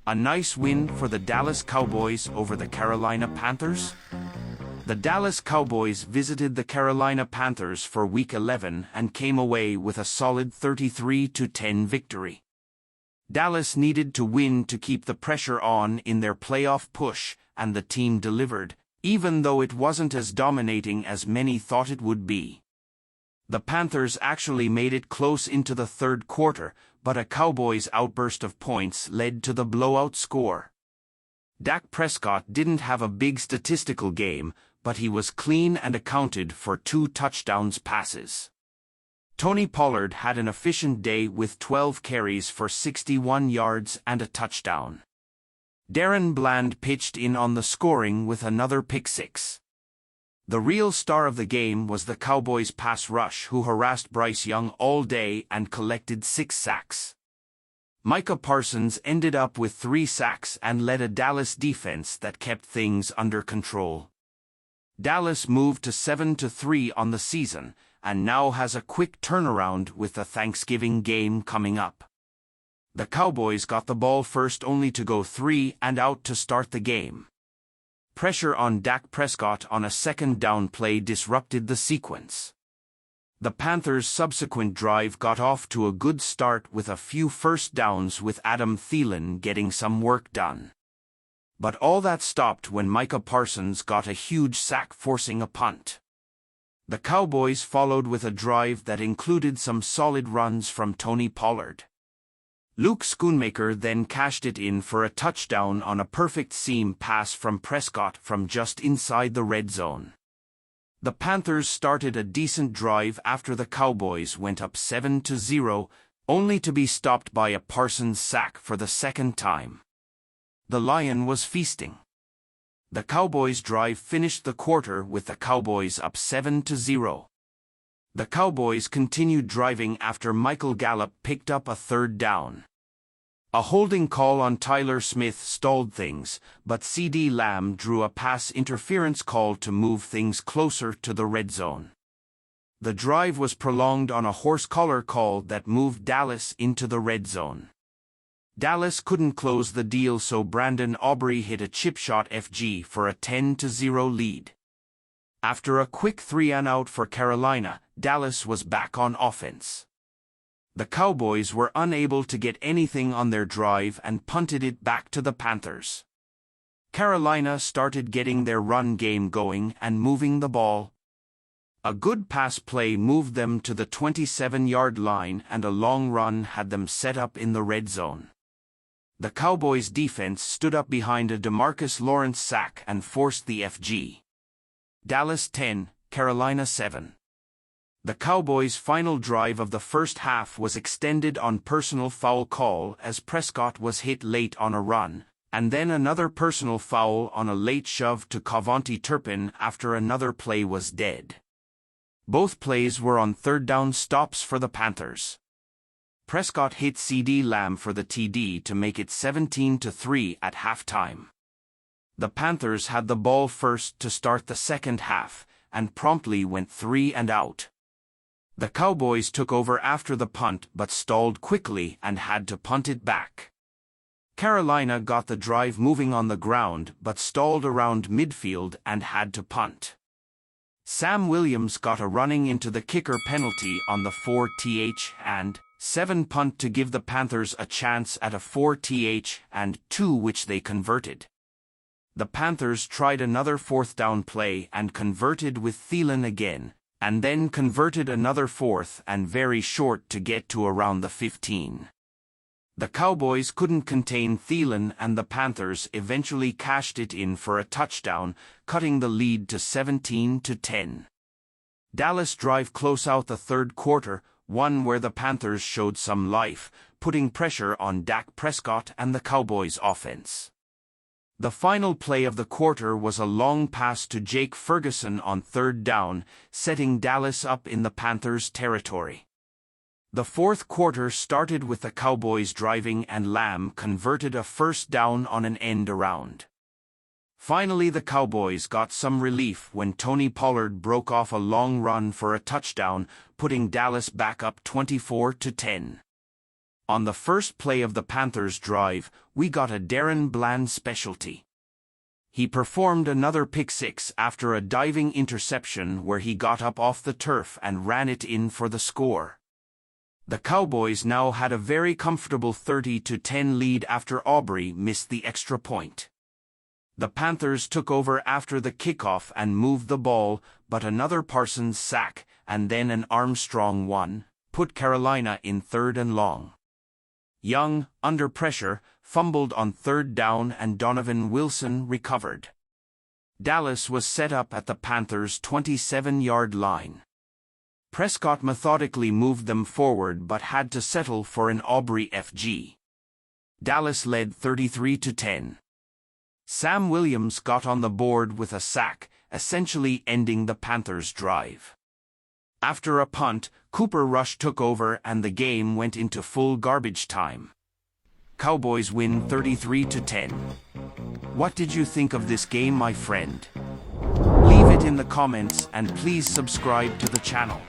A nice win for the Dallas Cowboys over the Carolina Panthers? The Dallas Cowboys visited the Carolina Panthers for Week 11 and came away with a solid 33-10 victory. Dallas needed to win to keep the pressure on in their playoff push, and the team delivered, even though it wasn't as dominating as many thought it would be. The Panthers actually made it close into the third quarter, but a Cowboys outburst of points led to the blowout score. Dak Prescott didn't have a big statistical game, but he was clean and accounted for 2 touchdowns passes. Tony Pollard had an efficient day with 12 carries for 61 yards and a touchdown. DaRon Bland pitched in on the scoring with another pick-six. The real star of the game was the Cowboys' pass rush, who harassed Bryce Young all day and collected 6 sacks. Micah Parsons ended up with 3 sacks and led a Dallas defense that kept things under control. Dallas moved to 7-3 on the season, and now has a quick turnaround with the Thanksgiving game coming up. The Cowboys got the ball first only to go 3 and out to start the game. Pressure on Dak Prescott on a second down play disrupted the sequence. The Panthers' subsequent drive got off to a good start with a few first downs, with Adam Thielen getting some work done. But all that stopped when Micah Parsons got a huge sack, forcing a punt. The Cowboys followed with a drive that included some solid runs from Tony Pollard. Luke Schoonmaker then cashed it in for a touchdown on a perfect seam pass from Prescott from just inside the red zone. The Panthers started a decent drive after the Cowboys went up 7-0, only to be stopped by a Parsons sack for the second time. The Lion was feasting. The Cowboys' drive finished the quarter with the Cowboys up 7-0. The Cowboys continued driving after Michael Gallup picked up a third down. A holding call on Tyler Smith stalled things, but CeeDee Lamb drew a pass interference call to move things closer to the red zone. The drive was prolonged on a horse collar call that moved Dallas into the red zone. Dallas couldn't close the deal, so Brandon Aubrey hit a chip shot FG for a 10-0 lead. After a quick 3-and-out for Carolina, Dallas was back on offense. The Cowboys were unable to get anything on their drive and punted it back to the Panthers. Carolina started getting their run game going and moving the ball. A good pass play moved them to the 27-yard line, and a long run had them set up in the red zone. The Cowboys' defense stood up behind a DeMarcus Lawrence sack and forced the FG. Dallas 10, Carolina 7. The Cowboys' final drive of the first half was extended on personal foul call as Prescott was hit late on a run, and then another personal foul on a late shove to Cavonte Turpin after another play was dead. Both plays were on third down stops for the Panthers. Prescott hit CeeDee Lamb for the TD to make it 17-3 at halftime. The Panthers had the ball first to start the second half, and promptly went 3-and-out. The Cowboys took over after the punt but stalled quickly and had to punt it back. Carolina got the drive moving on the ground but stalled around midfield and had to punt. Sam Williams got a running into the kicker penalty on the 4th-and-7 punt to give the Panthers a chance at a 4th-and-2, which they converted. The Panthers tried another fourth down play and converted with Thielen again, and then converted another fourth and very short to get to around the 15. The Cowboys couldn't contain Thielen, and the Panthers eventually cashed it in for a touchdown, cutting the lead to 17-10. Dallas drive close out the third quarter, one where the Panthers showed some life, putting pressure on Dak Prescott and the Cowboys' offense. The final play of the quarter was a long pass to Jake Ferguson on third down, setting Dallas up in the Panthers' territory. The fourth quarter started with the Cowboys driving, and Lamb converted a first down on an end around. Finally, the Cowboys got some relief when Tony Pollard broke off a long run for a touchdown, putting Dallas back up 24-10. On the first play of the Panthers' drive, we got a DaRon Bland specialty. He performed another pick-six after a diving interception where he got up off the turf and ran it in for the score. The Cowboys now had a very comfortable 30-10 lead after Aubrey missed the extra point. The Panthers took over after the kickoff and moved the ball, but another Parsons sack, and then an Armstrong one, put Carolina in 3rd and long. Young, under pressure, fumbled on 3rd down and Donovan Wilson recovered. Dallas was set up at the Panthers' 27-yard line. Prescott methodically moved them forward but had to settle for an Aubrey FG. Dallas led 33-10. Sam Williams got on the board with a sack, essentially ending the Panthers' drive. After a punt, Cooper Rush took over and the game went into full garbage time. Cowboys win 33-10. What did you think of this game, my friend? Leave it in the comments and please subscribe to the channel.